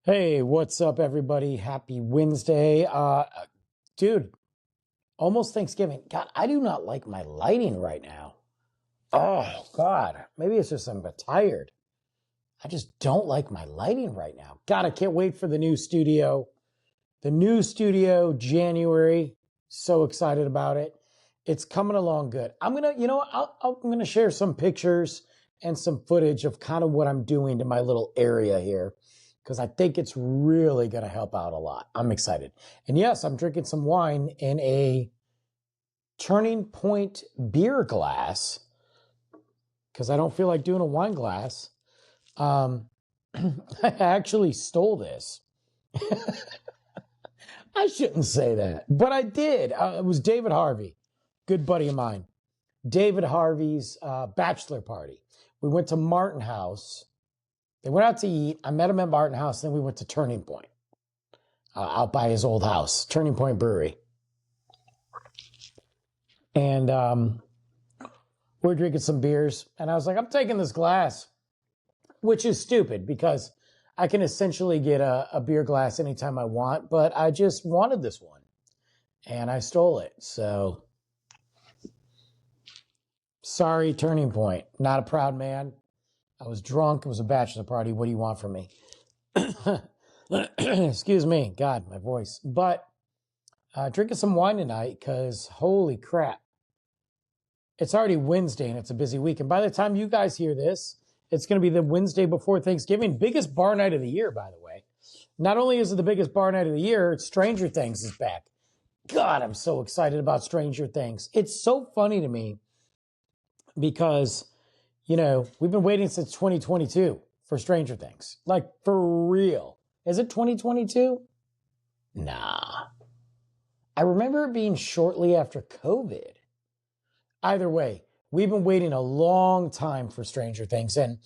Hey, what's up, everybody? Happy Wednesday. Dude, almost Thanksgiving. God, I do not like my lighting right now. Oh, God. Maybe it's just I'm tired. I just don't like my lighting right now. God, I can't wait for the new studio. The new studio, January. So excited about it. It's coming along good. I'm going to share some pictures and some footage of kind of what I'm doing to my little area here because I think it's really going to help out a lot. I'm excited. And yes, I'm drinking some wine in a Turning Point beer glass because I don't feel like doing a wine glass. I actually stole this. I shouldn't say that, but I did. It was David Harvey, good buddy of mine. David Harvey's bachelor party. We went to Martin House. They went out to eat. I met him at Martin House. Then we went to Turning Point, out by his old house, Turning Point Brewery. And we're drinking some beers. And I was like, I'm taking this glass, which is stupid because I can essentially get a beer glass anytime I want. But I just wanted this one. And I stole it. So sorry, Turning Point. Not a proud man. I was drunk. It was a bachelor party. What do you want from me? Excuse me. God, my voice. But drinking some wine tonight because holy crap. It's already Wednesday and it's a busy week. And by the time you guys hear this, it's going to be the Wednesday before Thanksgiving. Biggest bar night of the year, by the way. Not only is it the biggest bar night of the year, Stranger Things is back. God, I'm so excited about Stranger Things. It's so funny to me because, you know, we've been waiting since 2022 for Stranger Things. Like, for real. Is it 2022? Nah. I remember it being shortly after COVID. Either way, we've been waiting a long time for Stranger Things. And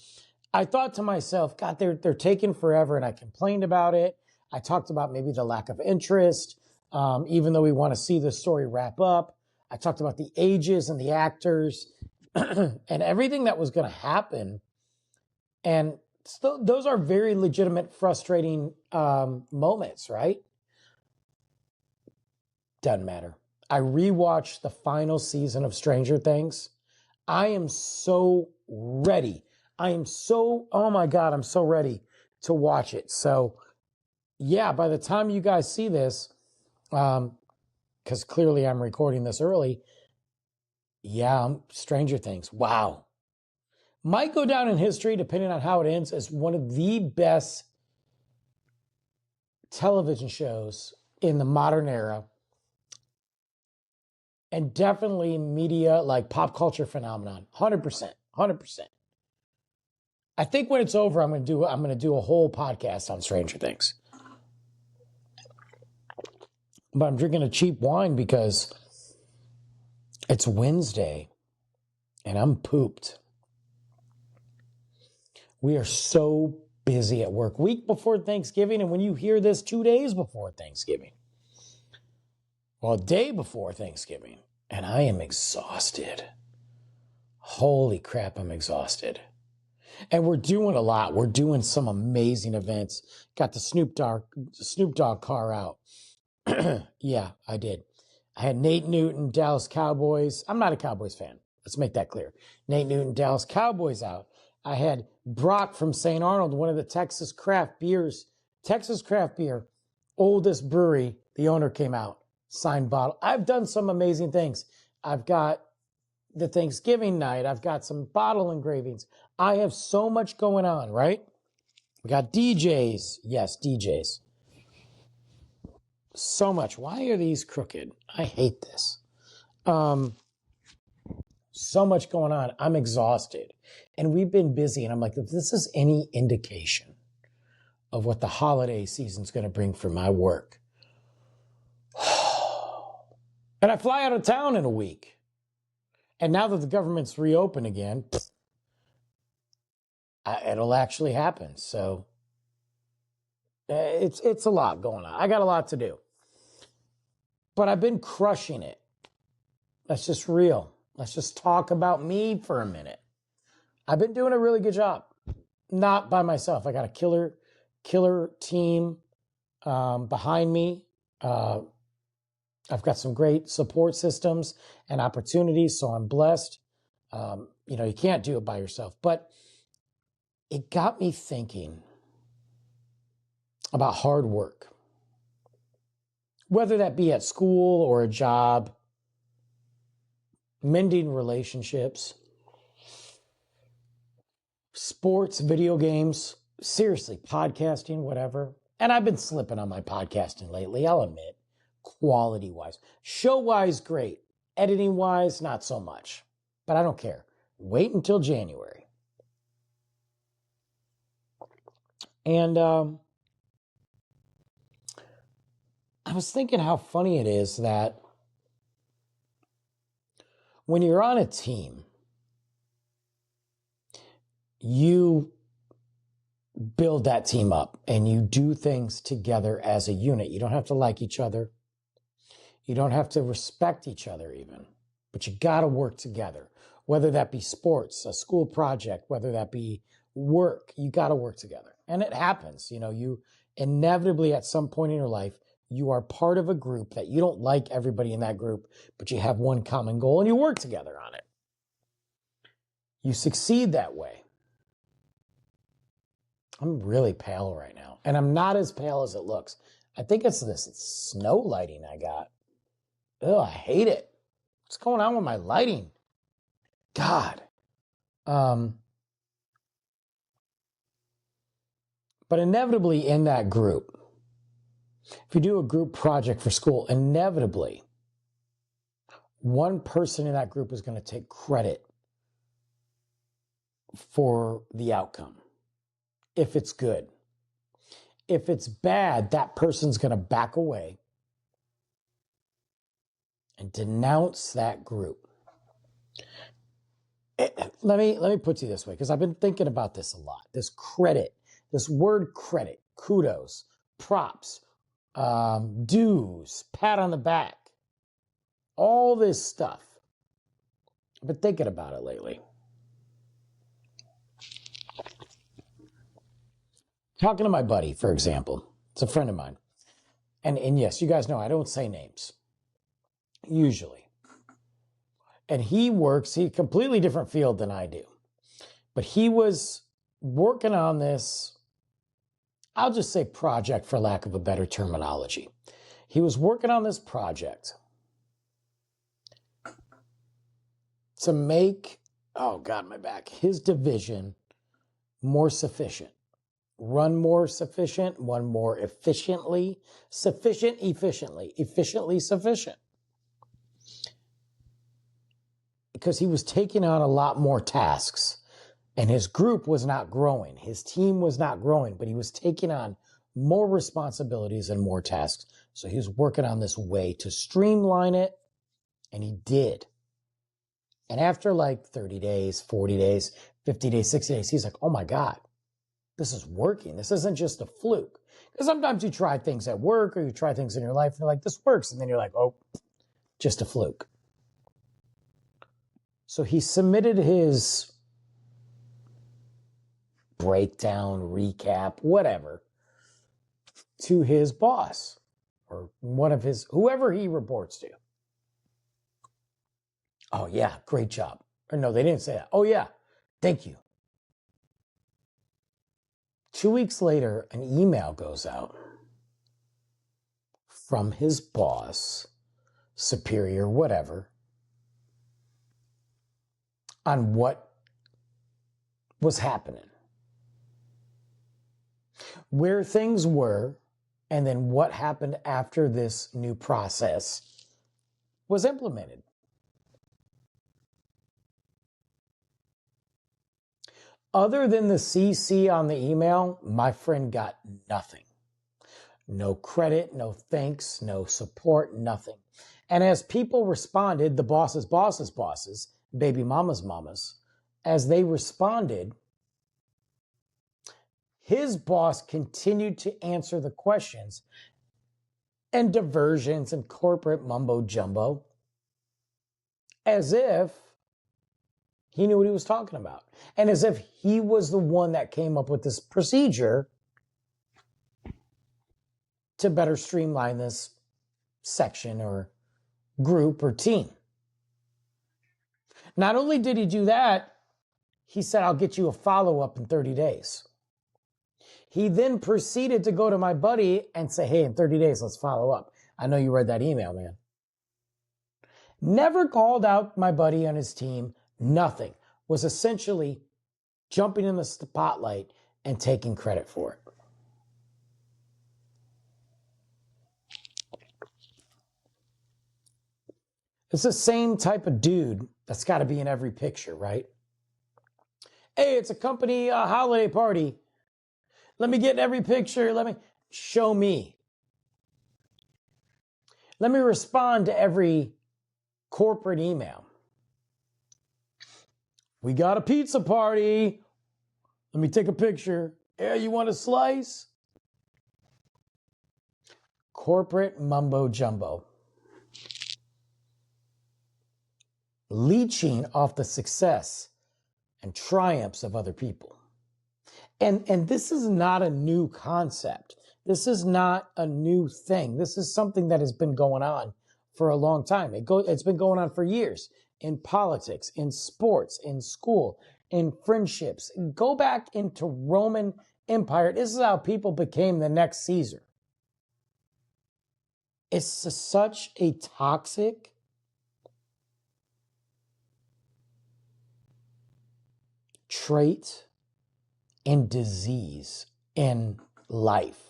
I thought to myself, God, they're taking forever. And I complained about it. I talked about maybe the lack of interest, even though we want to see the story wrap up. I talked about the ages and the actors and everything that was going to happen. And those are very legitimate, frustrating moments, right? Doesn't matter. I rewatched the final season of Stranger Things. I am so ready. Oh my God, I'm so ready to watch it. So yeah, by the time you guys see this, because clearly I'm recording this early, yeah, Stranger Things. Wow. Might go down in history, depending on how it ends, as one of the best television shows in the modern era. And definitely media, like pop culture phenomenon. 100%. 100%. I think when it's over, I'm going to do a whole podcast on Stranger Things. But I'm drinking a cheap wine because it's Wednesday and I'm pooped. We are so busy at work. Week before Thanksgiving, and when you hear this, 2 days before Thanksgiving. Well, a day before Thanksgiving, and I am exhausted. Holy crap, I'm exhausted. And we're doing a lot. We're doing some amazing events. Got the Snoop Dogg car out. Yeah, I did. I had Nate Newton, Dallas Cowboys. I'm not a Cowboys fan. Let's make that clear. Nate Newton, Dallas Cowboys out. I had Brock from St. Arnold, one of the Texas craft beer, oldest brewery. The owner came out, signed bottle. I've done some amazing things. I've got the Thanksgiving night. I've got some bottle engravings. I have so much going on, right? We got DJs. Yes, DJs. So much. Why are these crooked? I hate this. So much going on. I'm exhausted. And we've been busy. And I'm like, if this is any indication of what the holiday season's going to bring for my work. And I fly out of town in a week. And now that the government's reopened again, it'll actually happen. So it's a lot going on. I got a lot to do. But I've been crushing it. That's just real. Let's just talk about me for a minute. I've been doing a really good job. Not by myself. I got a killer killer team behind me. I've got some great support systems and opportunities, so I'm blessed. You can't do it by yourself, but it got me thinking about hard work, whether that be at school or a job, mending relationships, sports, video games, seriously, podcasting, whatever. And I've been slipping on my podcasting lately, I'll admit, quality-wise. Show-wise, great. Editing-wise, not so much. But I don't care. Wait until January. And I was thinking how funny it is that when you're on a team, you build that team up and you do things together as a unit. You don't have to like each other. You don't have to respect each other even, but you got to work together, whether that be sports, a school project, whether that be work, you got to work together. And it happens, you inevitably at some point in your life, you are part of a group that you don't like everybody in that group, but you have one common goal and you work together on it. You succeed that way. I'm really pale right now, and I'm not as pale as it looks. I think it's this snow lighting I got. Oh, I hate it. What's going on with my lighting? God. But inevitably in that group, if you do a group project for school, inevitably one person in that group is going to take credit for the outcome. If it's good. If it's bad, that person's going to back away and denounce that group. Let me put it to you this way, because I've been thinking about this a lot. This credit, this word credit, kudos, props, dues, pat on the back, all this stuff. I've been thinking about it lately. Talking to my buddy, for example. It's a friend of mine. And yes, you guys know I don't say names, usually. And he a completely different field than I do. But he was working on this, I'll just say project for lack of a better terminology. He was working on this project to make, oh God, my back, his division more sufficient. Run more sufficient, run more efficiently, efficiently sufficient. Because he was taking on a lot more tasks and his group was not growing. His team was not growing, but he was taking on more responsibilities and more tasks. So he was working on this way to streamline it, and he did. And after like 30 days, 40 days, 50 days, 60 days, he's like, oh my God, this is working. This isn't just a fluke. Because sometimes you try things at work or you try things in your life and you're like, this works. And then you're like, oh, just a fluke. So he submitted his breakdown, recap, whatever, to his boss or one of his, whoever he reports to. Oh yeah, great job. Or no, they didn't say that. Oh yeah, thank you. 2 weeks later, an email goes out from his boss, superior, whatever, on what was happening, where things were, and then what happened after this new process was implemented. Other than the CC on the email, my friend got nothing. No credit, no thanks, no support, nothing. And as people responded, the boss's bosses, baby mama's mamas, as they responded, his boss continued to answer the questions and diversions and corporate mumbo jumbo as if he knew what he was talking about. And as if he was the one that came up with this procedure to better streamline this section or group or team. Not only did he do that, he said, I'll get you a follow-up in 30 days. He then proceeded to go to my buddy and say, hey, in 30 days, let's follow up. I know you read that email, man. Never called out my buddy on his team, nothing. Was essentially jumping in the spotlight and taking credit for it. It's the same type of dude that's got to be in every picture, right? Hey, it's a company holiday party. Let me get in every picture. Let me show me. Let me respond to every corporate email. We got a pizza party. Let me take a picture. Yeah, you want a slice? Corporate mumbo jumbo. Leeching off the success and triumphs of other people. And this is not a new concept. This is not a new thing. This is something that has been going on for a long time. It's been going on for years in politics, in sports, in school, in friendships. Go back into Roman Empire. This is how people became the next Caesar. It's such a toxic trait and disease in life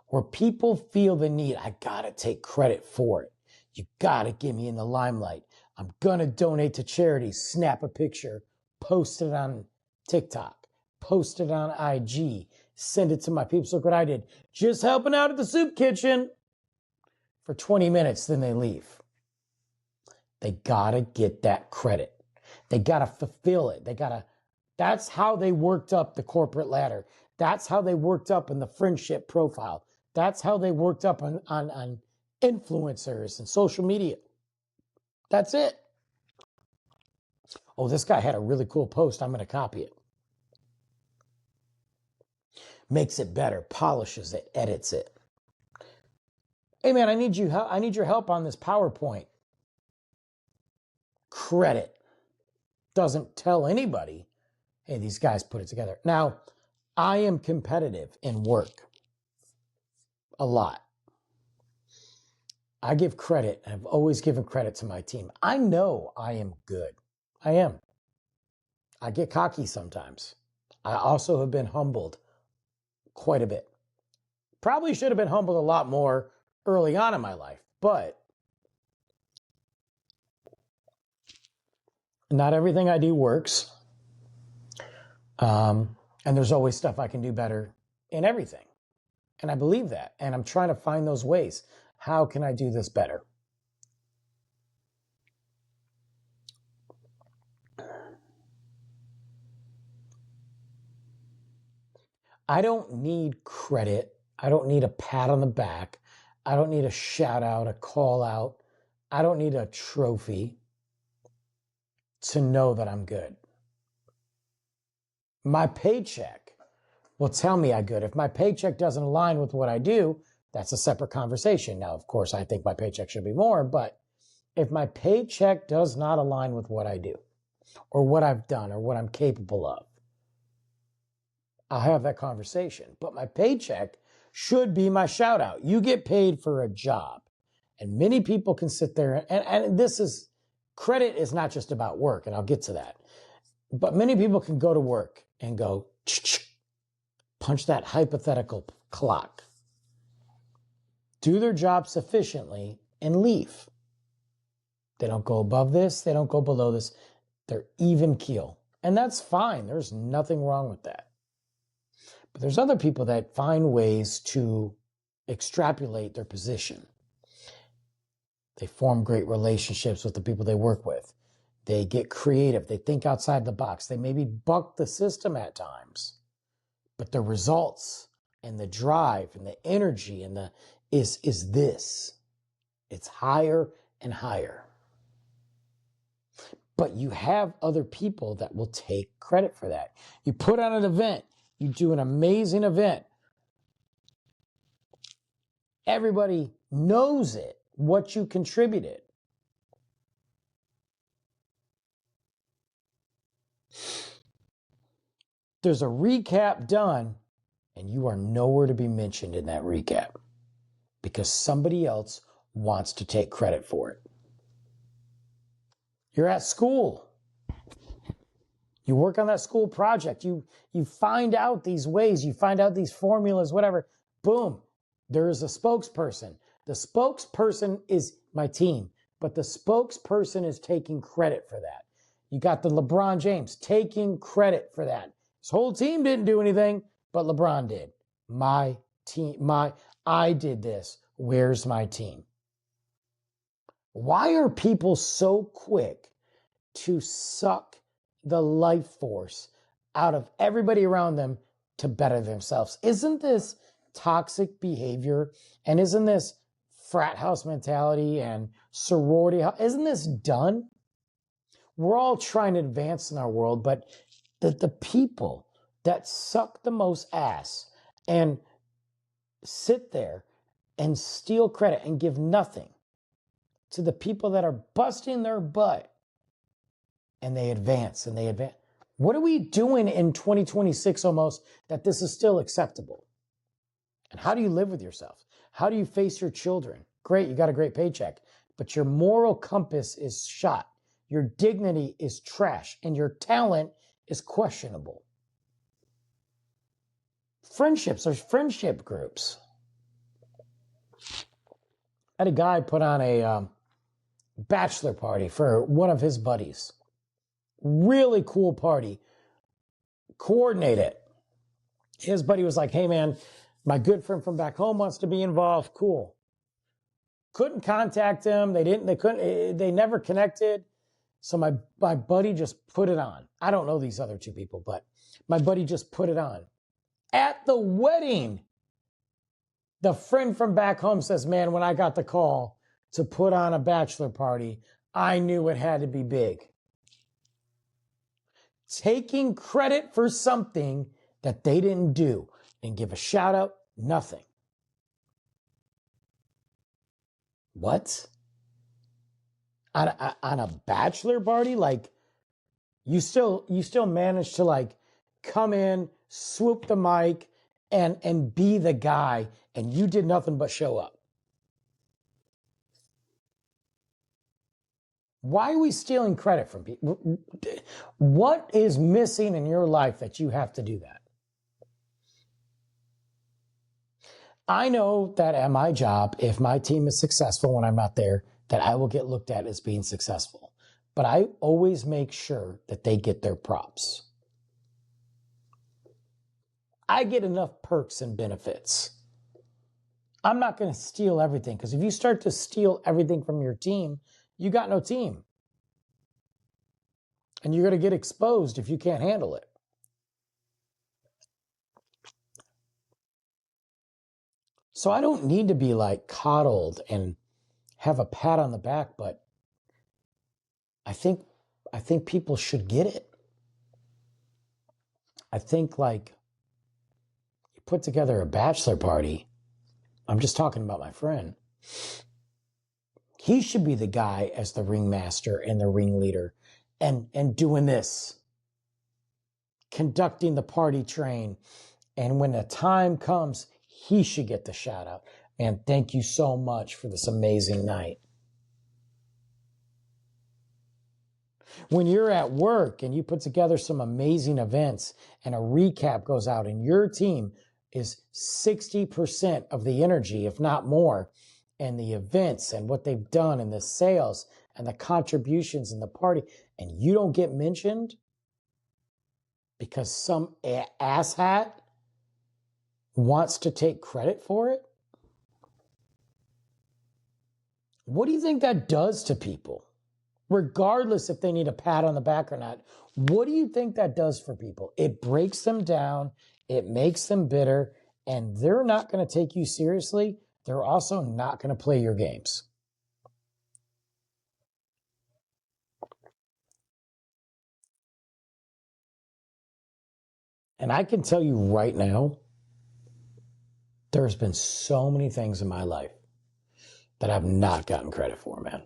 where people feel the need. I gotta take credit for it. You gotta get me in the limelight. I'm gonna donate to charity, snap a picture, post it on TikTok, post it on IG, send it to my peeps. Look what I did. Just helping out at the soup kitchen for 20 minutes, then they leave. They gotta get that credit. They gotta fulfill it. That's how they worked up the corporate ladder. That's how they worked up in the friendship profile. That's how they worked up on influencers and social media. That's it. Oh, this guy had a really cool post. I'm going to copy it. Makes it better, polishes it, edits it. Hey man, I need your help on this PowerPoint. Credit. Doesn't tell anybody, hey, these guys put it together. Now, I am competitive in work. A lot. I give credit, and I've always given credit to my team. I know I am good. I am. I get cocky sometimes. I also have been humbled quite a bit. Probably should have been humbled a lot more early on in my life, but not everything I do works. And there's always stuff I can do better in everything. And I believe that. And I'm trying to find those ways. How can I do this better? I don't need credit. I don't need a pat on the back. I don't need a shout out, a call out. I don't need a trophy to know that I'm good. My paycheck will tell me I'm good. If my paycheck doesn't align with what I do, that's a separate conversation. Now, of course, I think my paycheck should be more, but if my paycheck does not align with what I do or what I've done or what I'm capable of, I'll have that conversation. But my paycheck should be my shout out. You get paid for a job. And many people can sit there and this is, credit is not just about work, and I'll get to that. But many people can go to work and go, punch that hypothetical clock, do their job sufficiently, and leave. They don't go above this. They don't go below this. They're even keel. And that's fine. There's nothing wrong with that. But there's other people that find ways to extrapolate their position. They form great relationships with the people they work with. They get creative. They think outside the box. They maybe buck the system at times. But the results and the drive and the energy and the is this. It's higher and higher. But you have other people that will take credit for that. You put on an event. You do an amazing event. Everybody knows it, what you contributed. There's a recap done, and you are nowhere to be mentioned in that recap because somebody else wants to take credit for it. You're at school. You work on that school project. You find out these ways. You find out these formulas, whatever. Boom. There is a spokesperson. The spokesperson is my team, but the spokesperson is taking credit for that. You got the LeBron James taking credit for that. His whole team didn't do anything, but LeBron did. My team, I did this. Where's my team? Why are people so quick to suck the life force out of everybody around them to better themselves? Isn't this toxic behavior? And isn't this frat house mentality and sorority? Isn't this done? We're all trying to advance in our world, but the people that suck the most ass and sit there and steal credit and give nothing to the people that are busting their butt, and they advance and they advance. What are we doing in 2026 almost that this is still acceptable? And how do you live with yourself? How do you face your children? Great, you got a great paycheck, but your moral compass is shot. Your dignity is trash, and your talent is questionable. Friendships are friendship groups. I had a guy put on a bachelor party for one of his buddies. Really cool party. Coordinate it. His buddy was like, hey man, my good friend from back home wants to be involved. Cool. Couldn't contact him. They never connected. So my buddy just put it on. I don't know these other two people, but my buddy just put it on. At the wedding, the friend from back home says, man, when I got the call to put on a bachelor party, I knew it had to be big. Taking credit for something that they didn't do and give a shout out, nothing. What? On a bachelor party? Like, you still managed to like come in, swoop the mic, and be the guy, and you did nothing but show up. Why are we stealing credit from people? What is missing in your life that you have to do that? I know that at my job, if my team is successful when I'm not there, that I will get looked at as being successful. But I always make sure that they get their props. I get enough perks and benefits. I'm not going to steal everything, because if you start to steal everything from your team, you got no team. And you're going to get exposed if you can't handle it. So I don't need to be like coddled and have a pat on the back, but I think people should get it. I think like you put together a bachelor party. I'm just talking about my friend. He should be the guy as the ringmaster and the ringleader and doing this, conducting the party train. And when the time comes, he should get the shout out. Man, thank you so much for this amazing night. When you're at work and you put together some amazing events and a recap goes out and your team is 60% of the energy, if not more, and the events and what they've done and the sales and the contributions in the party, and you don't get mentioned because some asshat wants to take credit for it? What do you think that does to people? Regardless if they need a pat on the back or not, what do you think that does for people? It breaks them down, it makes them bitter, and they're not going to take you seriously. They're also not going to play your games. And I can tell you right now, There's been so many things in my life that I've not gotten credit for, man.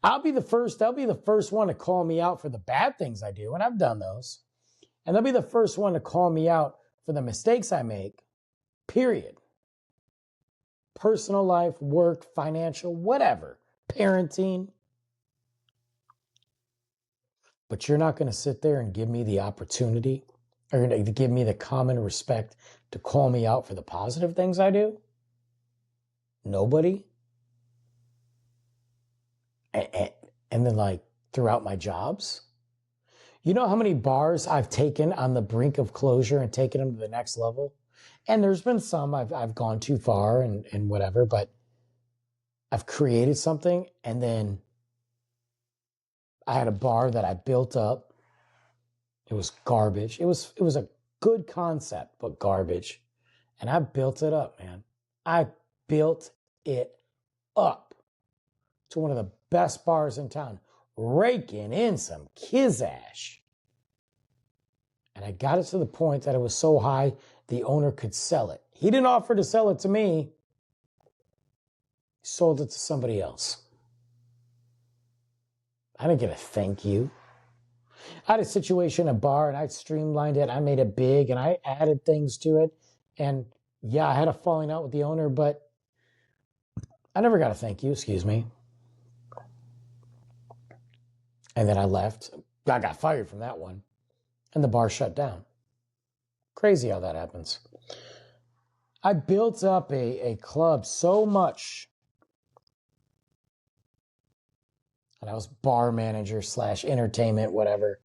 They'll be the first one to call me out for the bad things I do, and I've done those. And they'll be the first one to call me out for the mistakes I make, period. Personal life, work, financial, whatever, parenting. But you're not going to sit there and give me the opportunity or to give me the common respect to call me out for the positive things I do? Nobody? And then like throughout my jobs? You know how many bars I've taken on the brink of closure and taken them to the next level? And there's been some I've gone too far and whatever, but I've created something and then I had a bar that I built up. It was garbage. It was a good concept, but garbage. And I built it up, man. I built it up to one of the best bars in town, raking in some kizash. And I got it to the point that it was so high, the owner could sell it. He didn't offer to sell it to me. He sold it to somebody else. I didn't get a thank you. I had a situation, a bar, and I streamlined it. I made it big, and I added things to it. And yeah, I had a falling out with the owner, but I never got a thank you, excuse me. And then I left. I got fired from that one. And the bar shut down. Crazy how that happens. I built up a club so much. And I was bar manager / entertainment, whatever.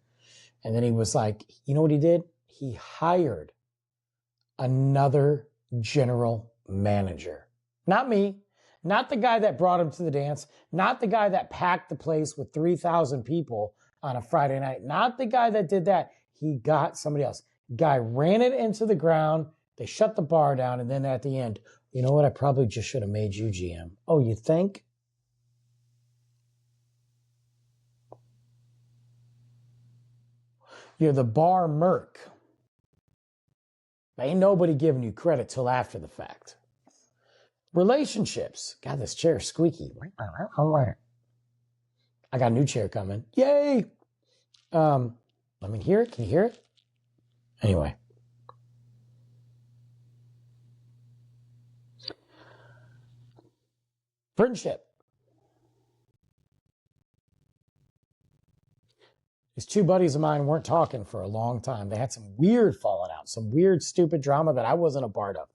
And then he was like, you know what he did? He hired another general manager. Not me. Not the guy that brought him to the dance. Not the guy that packed the place with 3,000 people on a Friday night. Not the guy that did that. He got somebody else. Guy ran it into the ground. They shut the bar down. And then at the end, you know what? I probably just should have made you GM. Oh, you think? You're the bar merc. Ain't nobody giving you credit till after the fact. Relationships. God, this chair is squeaky. I got a new chair coming. Yay! Let me hear it. Can you hear it? Anyway. Friendship. These two buddies of mine weren't talking for a long time. They had some weird falling out, some weird, stupid drama that I wasn't a part of.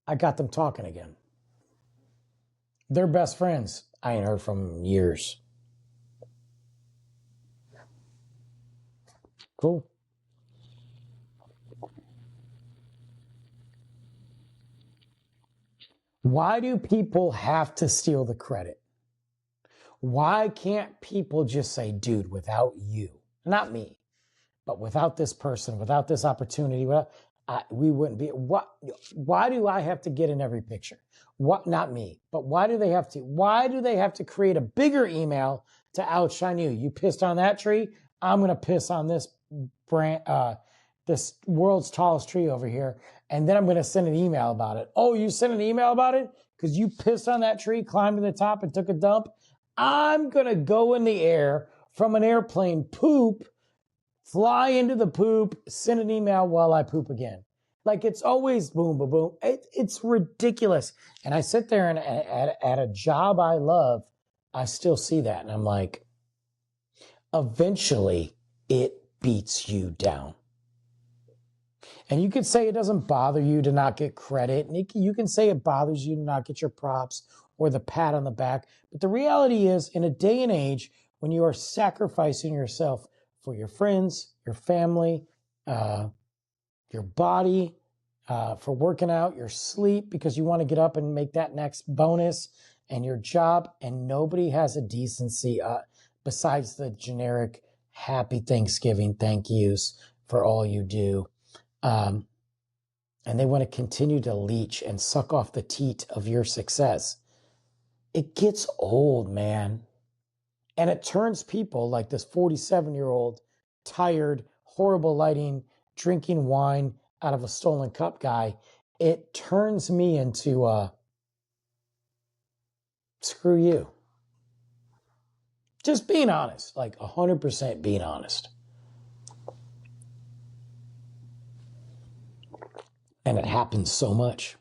I got them talking again. They're best friends. I ain't heard from them in years. Cool. Why do people have to steal the credit? Why can't people just say, dude, without you, not me, but without this person, without this opportunity, we wouldn't be. Why do I have to get in every picture? Not me, but why do they have to? Why do they have to create a bigger email to outshine you? You pissed on that tree. I'm going to piss on this this world's tallest tree over here. And then I'm going to send an email about it. Oh, you sent an email about it because you pissed on that tree, climbed to the top and took a dump. I'm going to go in the air from an airplane, poop, fly into the poop, send an email while I poop again. Like it's always boom, boom, boom. It's ridiculous. And I sit there and at a job I love, I still see that. And I'm like, eventually it beats you down. And you could say it doesn't bother you to not get credit. And you can say it bothers you to not get your props or the pat on the back. But the reality is, in a day and age when you are sacrificing yourself for your friends, your family, your body, for working out, your sleep, because you want to get up and make that next bonus, and your job, and nobody has a decency besides the generic happy Thanksgiving thank yous for all you do. And they want to continue to leech and suck off the teat of your success. It gets old, man. And it turns people like this 47-year-old, tired, horrible lighting, drinking wine out of a stolen cup guy, it turns me into screw you. Just being honest, like 100% being honest. And it happens so much.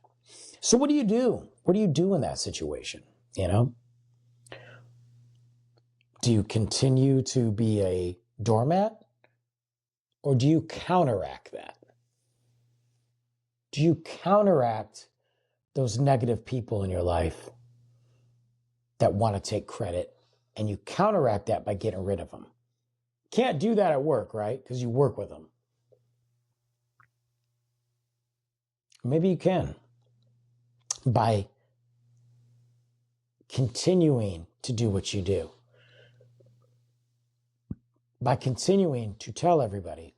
So what do you do? What do you do in that situation? You know? Do you continue to be a doormat? Or do you counteract that? Do you counteract those negative people in your life that want to take credit, and you counteract that by getting rid of them? Can't do that at work, right? Because you work with them. Maybe you can by continuing to do what you do, by continuing to tell everybody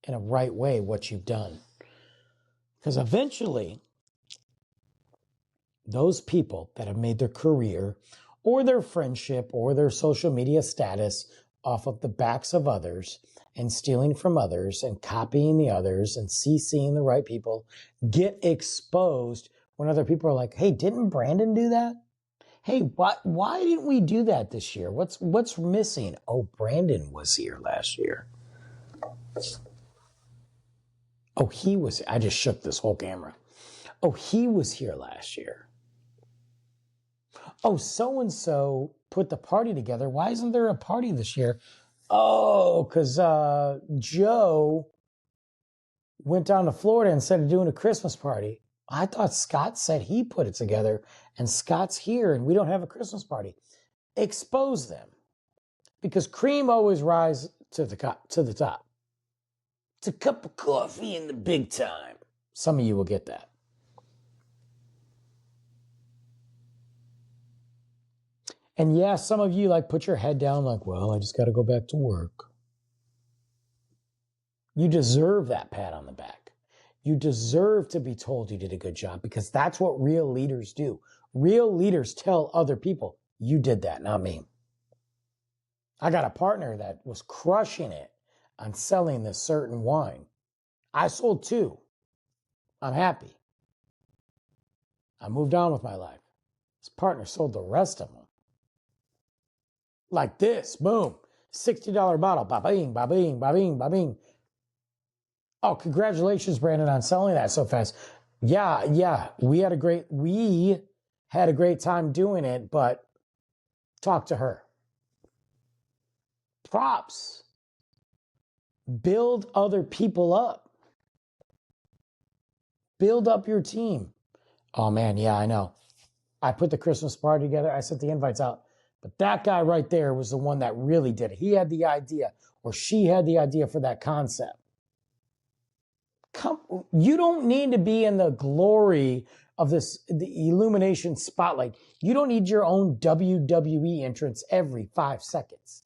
in a right way what you've done. Because eventually, those people that have made their career or their friendship or their social media status off of the backs of others and stealing from others and copying the others and CCing the right people get exposed when other people are like, hey, didn't Brandon do that? Hey, why didn't we do that this year? What's missing? Oh, Brandon was here last year. Oh, he was. I just shook this whole camera. Oh, he was here last year. Oh, so-and-so put the party together. Why isn't there a party this year? Oh, because Joe went down to Florida instead of doing a Christmas party. I thought Scott said he put it together, and Scott's here, and we don't have a Christmas party. Expose them, because cream always rises to the top. It's a cup of coffee in the big time. Some of you will get that. And yeah, some of you like put your head down like, well, I just got to go back to work. You deserve that pat on the back. You deserve to be told you did a good job, because that's what real leaders do. Real leaders tell other people, you did that, not me. I got a partner that was crushing it on selling this certain wine. I sold 2. I'm happy. I moved on with my life. His partner sold the rest of them. Like this, boom, $60 bottle, ba-bing, ba-bing, ba-bing, ba-bing. Oh, congratulations, Brandon, on selling that so fast. Yeah, we had a great time doing it, but talk to her. Props. Build other people up. Build up your team. Oh man, yeah, I know. I put the Christmas party together. I sent the invites out. But that guy right there was the one that really did it. He had the idea, or she had the idea for that concept. You don't need to be in the glory of the illumination spotlight. You don't need your own WWE entrance every 5 seconds.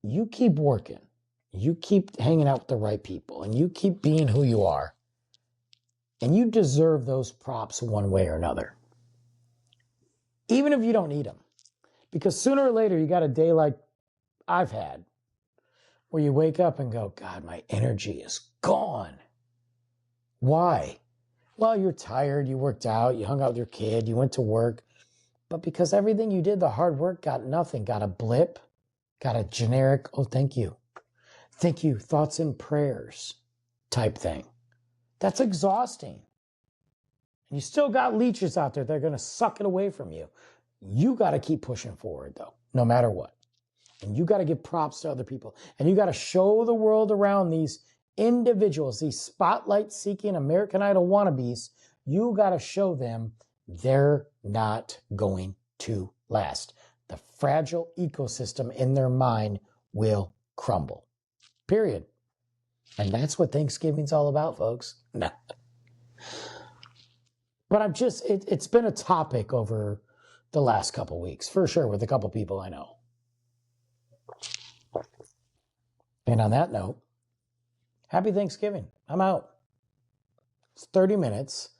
You keep working. You keep hanging out with the right people, and you keep being who you are. And you deserve those props one way or another. Even if you don't need them. Because sooner or later, you got a day like I've had, where you wake up and go, God, my energy is gone. Why? Well, you're tired, you worked out, you hung out with your kid, you went to work. But because everything you did, the hard work, got nothing, got a blip, got a generic, oh, thank you, thoughts and prayers type thing. That's exhausting. And you still got leeches out there that are going to suck it away from you. You got to keep pushing forward, though, no matter what. And you got to give props to other people. And you got to show the world around these individuals, these spotlight-seeking American Idol wannabes. You got to show them they're not going to last. The fragile ecosystem in their mind will crumble. Period. And that's what Thanksgiving's all about, folks. No. But it's been a topic over the last couple weeks, for sure, with a couple people I know. And on that note, happy Thanksgiving. I'm out. It's 30 minutes.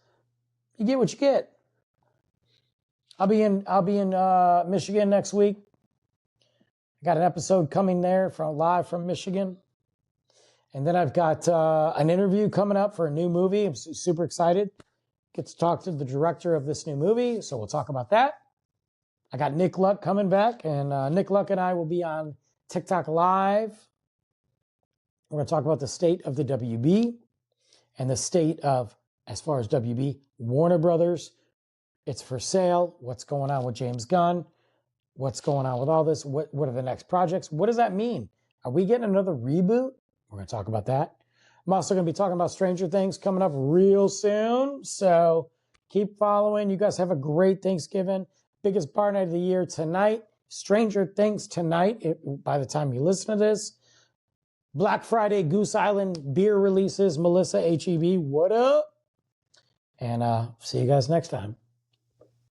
You get what you get. I'll be in Michigan next week. I got an episode coming there live from Michigan. And then I've got an interview coming up for a new movie. I'm super excited. Get to talk to the director of this new movie, so we'll talk about that. I got Nick Luck coming back, and Nick Luck and I will be on TikTok Live. We're going to talk about the state of the WB and the state of, as far as WB, Warner Brothers. It's for sale. What's going on with James Gunn? What's going on with all this? What are the next projects? What does that mean? Are we getting another reboot? We're going to talk about that. I'm also going to be talking about Stranger Things coming up real soon. So keep following. You guys have a great Thanksgiving. Biggest bar night of the year tonight. Stranger Things tonight, by the time you listen to this. Black Friday, Goose Island beer releases. Melissa HEB, what up? And see you guys next time.